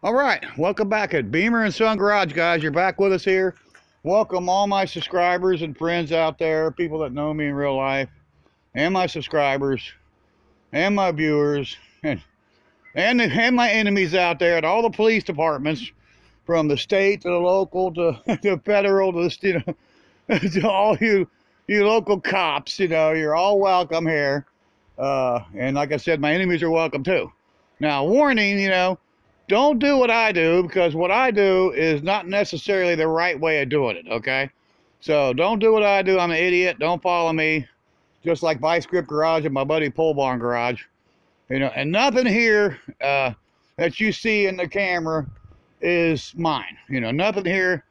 All right, welcome back at Beamer and Son Garage, guys. You're back with us here. Welcome all my subscribers and friends out there, people that know me in real life, and my subscribers, and my viewers, and my enemies out there at all the police departments, from the state to the local to the federal to the, to all you local cops. You're all welcome here. And like I said, my enemies are welcome too. Now, warning, don't do what I do, because what I do is not necessarily the right way of doing it, okay? So don't do what I do. I'm an idiot. Don't follow me. Just like Vice Grip Garage and my buddy Pole Barn Garage. And nothing here that you see in the camera is mine. Nothing here.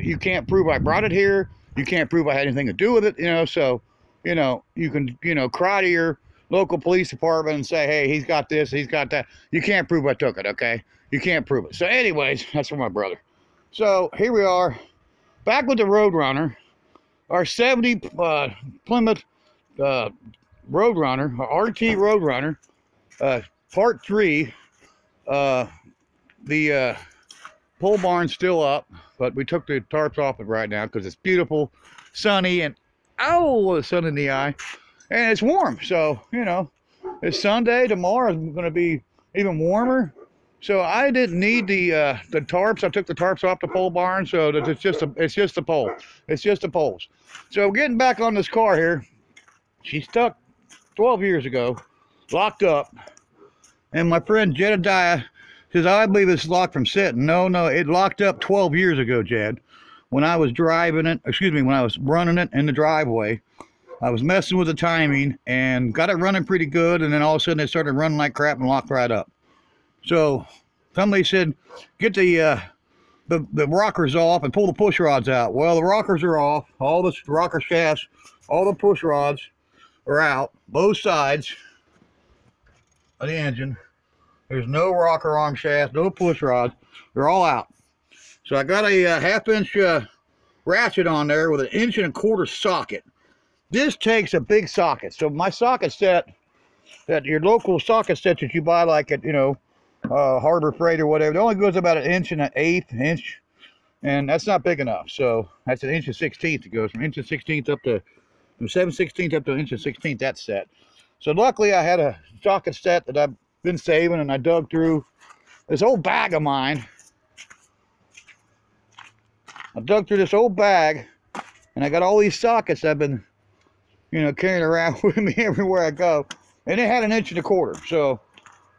You can't prove I brought it here. You can't prove I had anything to do with it, so, you can, cry to your local police department and say, hey, he's got this, he's got that. You can't prove I took it, okay? You can't prove it. So anyways, that's for my brother. So here we are, back with the Road Runner, our 70 Plymouth Road Runner, RT Road Runner, part 3. The pole barn's still up, but we took the tarps off it right now because it's beautiful, sunny, and the sun in the eye. And it's warm, so, it's Sunday. Tomorrow is going to be even warmer. So I didn't need the tarps. I took the tarps off the pole barn, so that it's just the pole. It's just the poles. So getting back on this car here, she stuck 12 years ago, locked up. And my friend Jedediah says, I believe it's locked from sitting. No, it locked up 12 years ago, Jed. When I was driving it, when I was running it in the driveway. I was messing with the timing and got it running pretty good, and then all of a sudden it started running like crap and locked right up. So somebody said, get the rockers off and pull the push rods out. Well, the rockers are off, all the rocker shafts, all the push rods are out, both sides of the engine. There's no rocker arm shafts, no push rods, they're all out. So I got a 1/2 inch ratchet on there with an 1.25 inch socket. This takes a big socket. So my socket set, that your local socket set that you buy like at, Harbor Freight or whatever, it only goes about 1 inch, and that's not big enough. So that's 1.16 inch. It goes from 1.16 up to 7/16 up to 1.16. That set. So luckily I had a socket set that I've been saving, and I dug through this old bag of mine. I dug through this old bag, and I got all these sockets I've been carrying around with me everywhere I go. And it had 1.25 inch. So,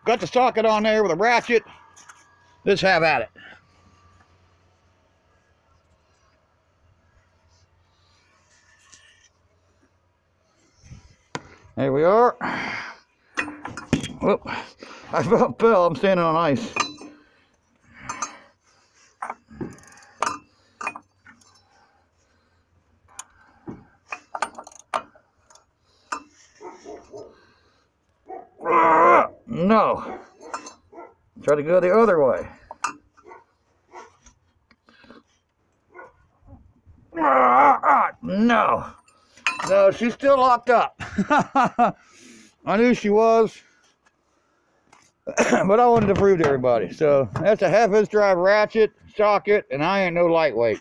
got the socket on there with a ratchet. Let's have at it. There we are. Whoop. I fell. I'm standing on ice. No. Try to go the other way. No. No, she's still locked up. I knew she was. But I wanted to prove to everybody. So that's a 1/2 inch drive ratchet, socket, and I ain't no lightweight.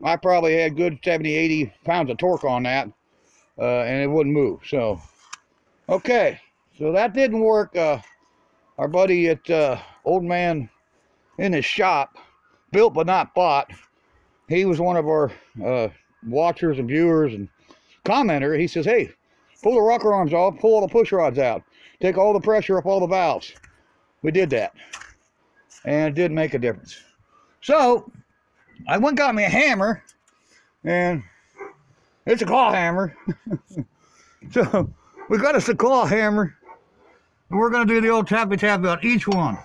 I probably had good 70, 80 pounds of torque on that, and it wouldn't move. So, okay. So that didn't work. Our buddy at Old Man in his shop, built but not bought, he was one of our watchers and viewers and commenter. He says, hey, pull the rocker arms off, pull all the push rods out, take all the pressure off all the valves. We did that, and it did make a difference. So I went and got me a hammer, and it's a claw hammer. So we got us a claw hammer. And we're going to do the old tappy-tappy on each one.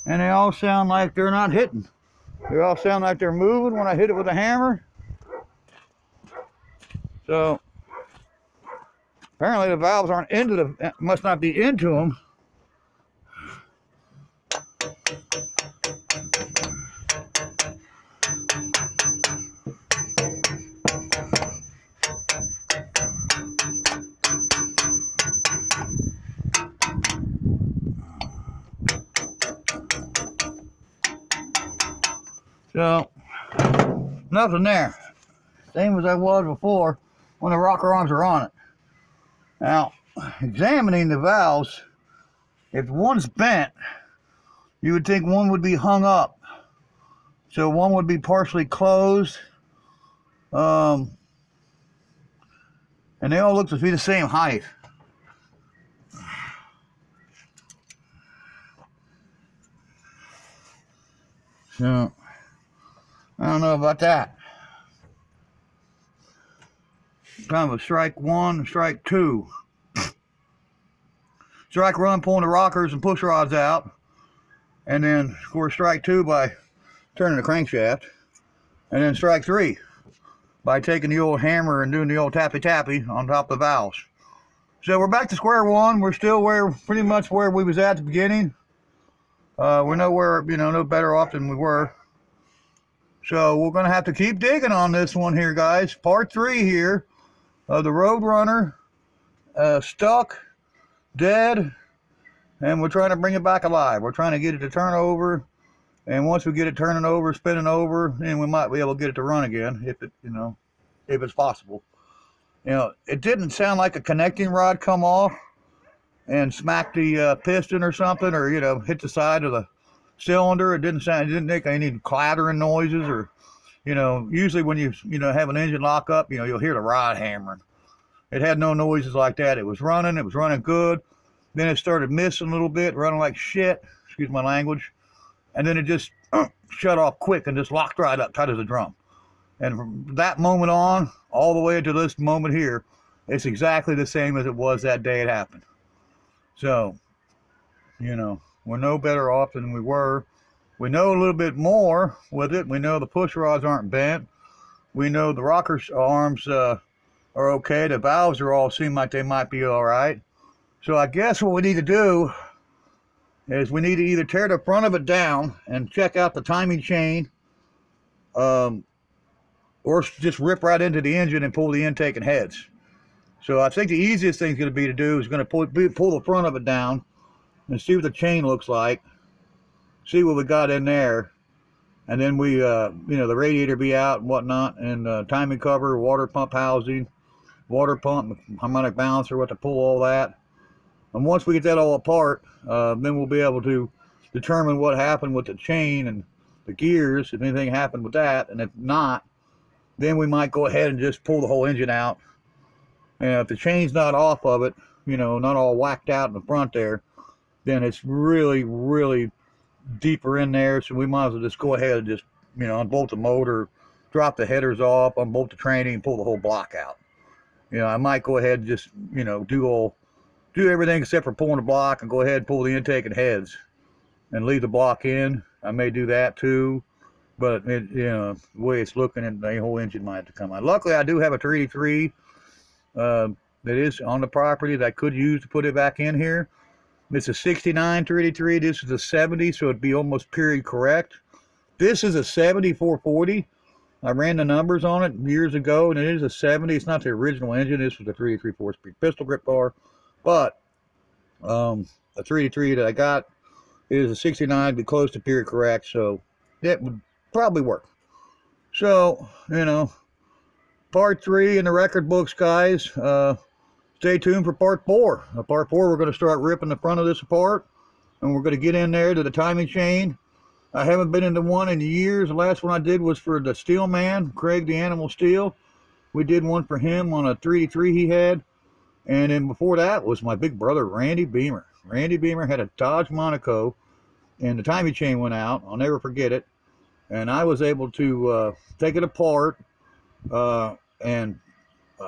And they all sound like they're not hitting. They all sound like they're moving when I hit it with a hammer. So apparently the valves aren't into the, must not be into them. So, nothing there. Same as I was before when the rocker arms are on it. Now, examining the valves, if one's bent, you would think one would be hung up. So one would be partially closed. And they all look to be the same height. So, I don't know about that. Kind of a strike one, strike two. Strike one, pulling the rockers and push rods out. And then, of course, strike two by turning the crankshaft. And then strike three by taking the old hammer and doing the old tappy-tappy on top of the valves. So we're back to square one. We're still pretty much where we was at the beginning. We're nowhere, no better off than we were. So we're going to have to keep digging on this one here, guys. Part 3 here of the Road Runner, stuck, dead, and we're trying to bring it back alive. We're trying to get it to turn over, and once we get it turning over, spinning over, then we might be able to get it to run again, if it's possible. It didn't sound like a connecting rod come off and smack the piston or something, or hit the side of the cylinder. It didn't make any clattering noises, or usually when you have an engine lock up, you'll hear the rod hammering. It had no noises like that. It was running good. Then it started missing a little bit, running like shit, excuse my language, and then it just shut off quick and just locked right up tight as a drum. And from that moment on, all the way to this moment here, it's exactly the same as it was that day it happened. So, we're no better off than we were. We know a little bit more with it. We know the push rods aren't bent. We know the rocker arms are okay. The valves all seem like they might be all right. So I guess what we need to do is we need to either tear the front of it down and check out the timing chain, or just rip right into the engine and pull the intake and heads. So I think the easiest thing is going to be pull the front of it down and see what the chain looks like, see what we got in there, and then we, the radiator be out and whatnot, and timing cover, water pump housing, water pump, harmonic balancer, what to pull all that. And once we get that all apart, then we'll be able to determine what happened with the chain and the gears, if anything happened with that, and if not, then we might go ahead and just pull the whole engine out. And if the chain's not off of it, not all whacked out in the front there, then it's really, really deeper in there. So we might as well just go ahead and just, unbolt the motor, drop the headers off, unbolt the training, and pull the whole block out. I might go ahead and just, do everything except for pulling the block, and go ahead and pull the intake and heads and leave the block in. I may do that too. But, the way it's looking, and the whole engine might have to come out. Luckily, I do have a 383 that is on the property that I could use to put it back in here. It's a 69 383. This is a 70, so it'd be almost period correct. This is a 7440. I ran the numbers on it years ago, and it is a 70. It's not the original engine. This was a 383 4-speed pistol grip bar. But the 383 that I got is a 69, be close to period correct, so it would probably work. So, part 3 in the record books, guys. Stay tuned for part 4. Part 4, we're going to start ripping the front of this apart, and we're going to get in there to the timing chain. I haven't been into one in years. The last one I did was for the Steel Man, Craig the Animal Steel. We did one for him on a 383 he had. And then before that was my big brother, Randy Beamer. Randy Beamer had a Dodge Monaco, and the timing chain went out. I'll never forget it. And I was able to take it apart, hey,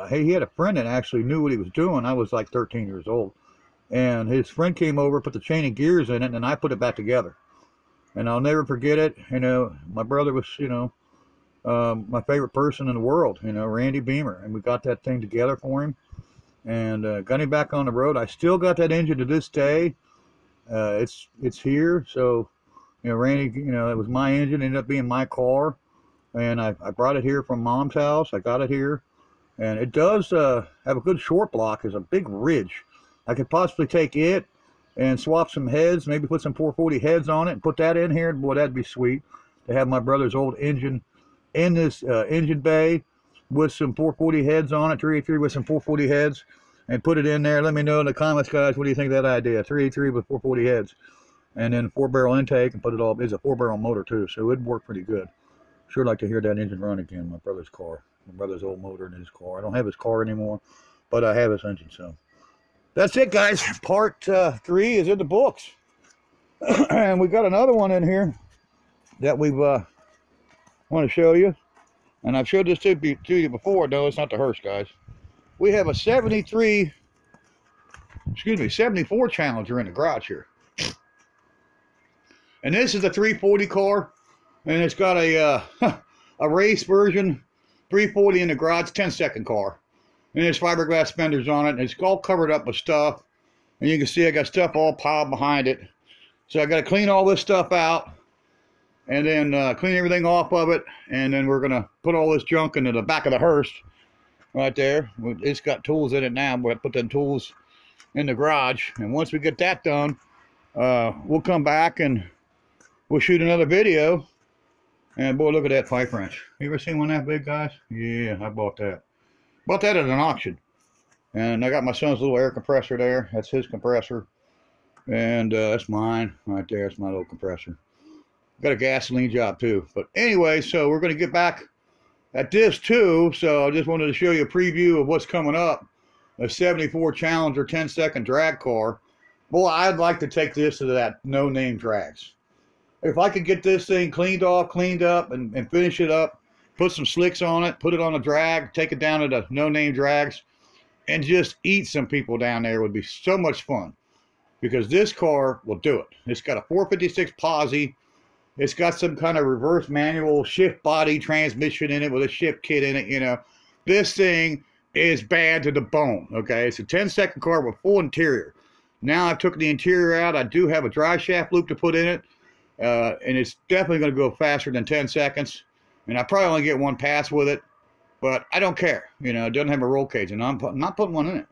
he had a friend that actually knew what he was doing. I was like 13 years old. And his friend came over, put the chain and gears in it, and I put it back together. And I'll never forget it. My brother was, my favorite person in the world, Randy Beamer. And we got that thing together for him. And got him back on the road. I still got that engine to this day. It's here. So, Randy, it was my engine, ended up being my car. And I brought it here from Mom's house. I got it here. And it does have a good short block. There's a big ridge. I could possibly take it and swap some heads, maybe put some 440 heads on it and put that in here. Boy, that'd be sweet. to have my brother's old engine in this engine bay with some 440 heads on it, 383 with some 440 heads, and put it in there. Let me know in the comments, guys, what do you think of that idea? 383 with 440 heads, and then 4-barrel intake, and put it all. It's a 4-barrel motor too, so it'd work pretty good. Sure like to hear that engine run again. My brother's car, my brother's old motor in his car. I don't have his car anymore, but I have his engine. So that's it, guys. Part 3 is in the books, and we got another one in here that we want to show you. And I've showed this to you before. No, it's not the hearse, guys. We have a 74 Challenger in the garage here. And this is a 340 car. And it's got a race version, 340 in the garage, 10-second car. And there's fiberglass fenders on it. And it's all covered up with stuff. And you can see I got stuff all piled behind it. So I got to clean all this stuff out. And then clean everything off of it, and then we're gonna put all this junk into the back of the hearse right there. It's got tools in it now. We'll put them tools in the garage, and once we get that done, we'll come back and we'll shoot another video. And boy, look at that pipe wrench. You ever seen one that big, guys? Yeah, I bought that. Bought that at an auction. And I got my son's little air compressor there. That's his compressor, and that's mine right there. It's my little compressor. Got a gasoline job too. But anyway, so we're going to get back at this too. So I just wanted to show you a preview of what's coming up. A 74 Challenger 10-second drag car. Boy, I'd like to take this to that no-name drags. If I could get this thing cleaned off, cleaned up, and finish it up, put some slicks on it, put it on a drag, take it down to the no-name drags, and just eat some people down there, would be so much fun. Because this car will do it. It's got a 456 posi. It's got some kind of reverse manual shift body transmission in it with a shift kit in it, you know. This thing is bad to the bone, okay? It's a 10-second car with full interior. Now I've took the interior out. I do have a drive shaft loop to put in it, and it's definitely going to go faster than 10 seconds. And I probably only get one pass with it, but I don't care. You know, it doesn't have a roll cage, and I'm not putting one in it.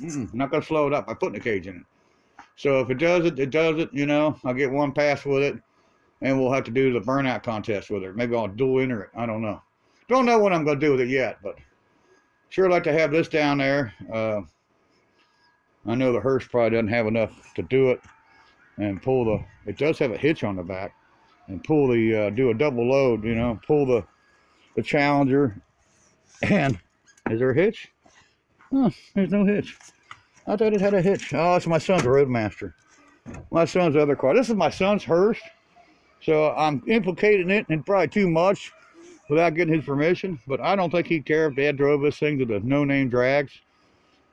I'm not going to slow it up by putting a cage in it. So if it does it, it does it, you know. I'll get one pass with it. And we'll have to do the burnout contest with her. Maybe I'll dual enter it. I don't know. Don't know what I'm going to do with it yet, but sure like to have this down there. I know the hearse probably doesn't have enough to do it. And pull the, it does have a hitch on the back. And pull the, do a double load, you know. Pull the Challenger. And, is there a hitch? Oh, there's no hitch. I thought it had a hitch. Oh, it's my son's Roadmaster. My son's other car. This is my son's hearse. So I'm implicating it in probably too much without getting his permission. But I don't think he'd care if Dad drove this thing to the no-name drags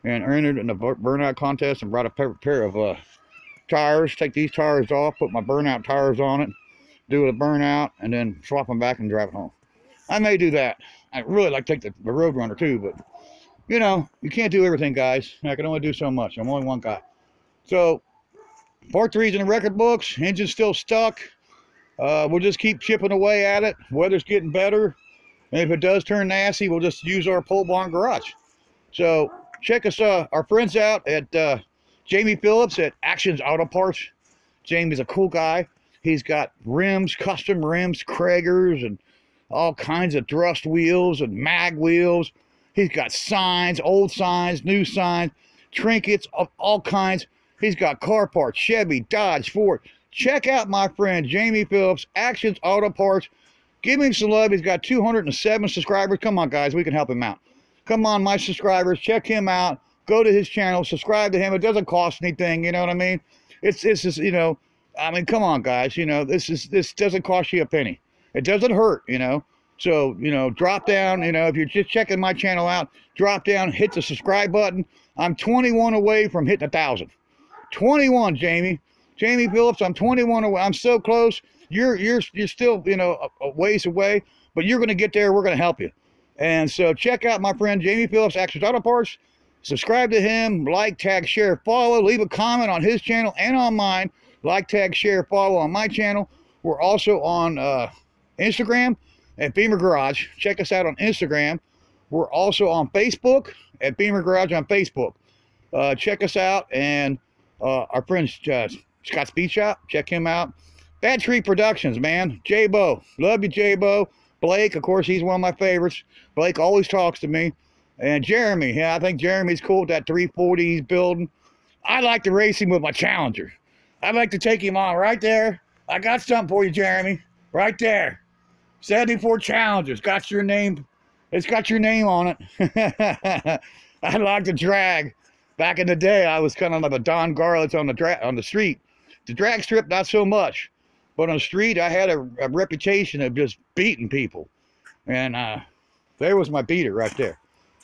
and entered in the burnout contest and brought a pair of tires. Take these tires off, put my burnout tires on it, do a burnout, and then swap them back and drive it home. I may do that. I'd really like to take the Road Runner too, but you know, you can't do everything, guys. I can only do so much. I'm only one guy. So part 3 is in the record books. Engine's still stuck. We'll just keep chipping away at it. Weather's getting better. And if it does turn nasty, we'll just use our pole barn garage. So check us, our friends out at Jamie Phillips at Actions Auto Parts. Jamie's a cool guy. He's got rims, custom rims, Kragers, and all kinds of thrust wheels and mag wheels. He's got signs, old signs, new signs, trinkets of all kinds. He's got car parts, Chevy, Dodge, Ford. Check out my friend Jamie Phillips, Actions Auto Parts. Give him some love. He's got 207 subscribers. Come on, guys. We can help him out. Come on, my subscribers. Check him out. Go to his channel. Subscribe to him. It doesn't cost anything. You know what I mean? It's just, you know, I mean, come on, guys. You know, this doesn't cost you a penny. It doesn't hurt, you know. So, you know, drop down. You know, if you're just checking my channel out, drop down, hit the subscribe button. I'm 21 away from hitting 1,000. 21, Jamie. Jamie Phillips, I'm 21 away. I'm so close. You're still, you know, a ways away, but you're going to get there. We're going to help you. And so check out my friend Jamie Phillips, Actions Auto Parts. Subscribe to him. Like, tag, share, follow. Leave a comment on his channel and on mine. Like, tag, share, follow on my channel. We're also on Instagram at Beamer Garage. Check us out on Instagram. We're also on Facebook at Beamer Garage on Facebook. Check us out. And our friend Scott Speed Shop, check him out. Bad Tree Productions, man. J-Bo. Love you, J-Bo. Blake, of course, he's one of my favorites. Blake always talks to me. And Jeremy, yeah, I think Jeremy's cool with that 340 he's building. I like to race him with my Challenger. I'd like to take him on right there. I got something for you, Jeremy. Right there. 74 Challengers. Got your name. It's got your name on it. I like to drag. Back in the day, I was kind of like a Don Garlits on the street. The drag strip, not so much. But on the street, I had a reputation of just beating people. And there was my beater right there.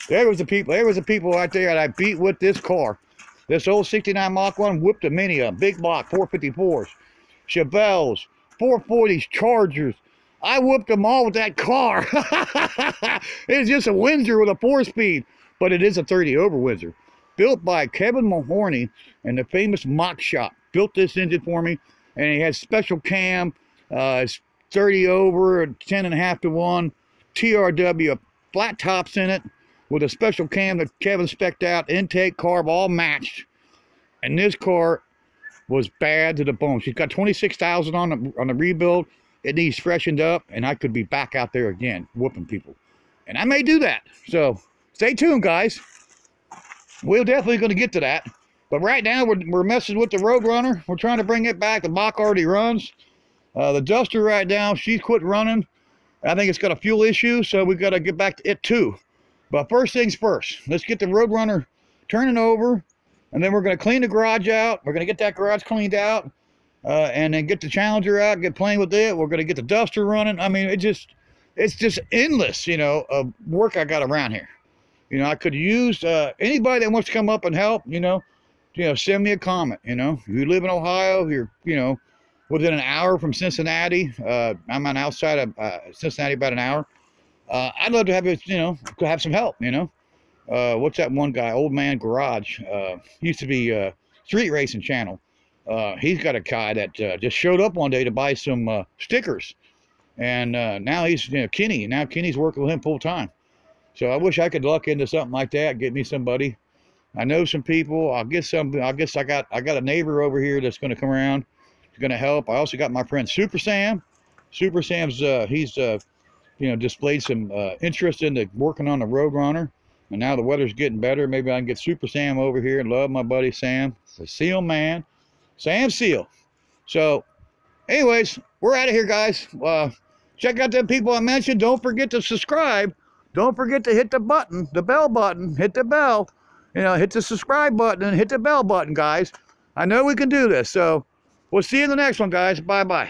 There was the people right there that I beat with this car. This old 69 Mach 1 whooped a many of them. Big block 454s, Chevelles, 440s, Chargers. I whooped them all with that car. It's just a Windsor with a 4-speed, but it is a 30 over Windsor. Built by Kevin Mahorny and the famous Mach Shop. Built this engine for me, and he has special cam. It's 30 over, 10.5-to-1, TRW, flat tops in it, with a special cam that Kevin spec'd out, intake, carb, all matched. And this car was bad to the bone. She's got 26,000 on the rebuild. It needs freshened up, and I could be back out there again, whooping people. And I may do that. So stay tuned, guys. We're definitely going to get to that. But right now, we're messing with the Road Runner. We're trying to bring it back. The Mach already runs. The Duster right now, she's quit running. I think it's got a fuel issue, so we've got to get back to it too. But first things first, let's get the Road Runner turning over, and then we're going to clean the garage out. We're going to get that garage cleaned out, and then get the Challenger out, get playing with it. We're going to get the Duster running. I mean, it's just endless, you know, of work I got around here. You know, I could use anybody that wants to come up and help, you know, send me a comment, you know. If you live in Ohio, you're, you know, within an hour from Cincinnati. I'm on outside of Cincinnati, about an hour. I'd love to have it, you know, have some help, you know. What's that one guy, Old Man Garage? Used to be Street Racing Channel. He's got a guy that just showed up one day to buy some stickers. And now he's, you know, Kenny. Now Kenny's working with him full time. So I wish I could luck into something like that, get me somebody. I know some people. I guess I got a neighbor over here that's going to come around. He's going to help. I also got my friend Super Sam. Super Sam's he's you know, displayed some interest in working on the Road Runner. And now the weather's getting better. Maybe I can get Super Sam over here and love my buddy Sam, the Seal Man, Sam Seal. So, anyways, we're out of here, guys. Check out them people I mentioned. Don't forget to subscribe. Don't forget to hit the button, the bell button, hit the bell. You know, hit the subscribe button and hit the bell button, guys. I know we can do this. So we'll see you in the next one, guys. Bye-bye.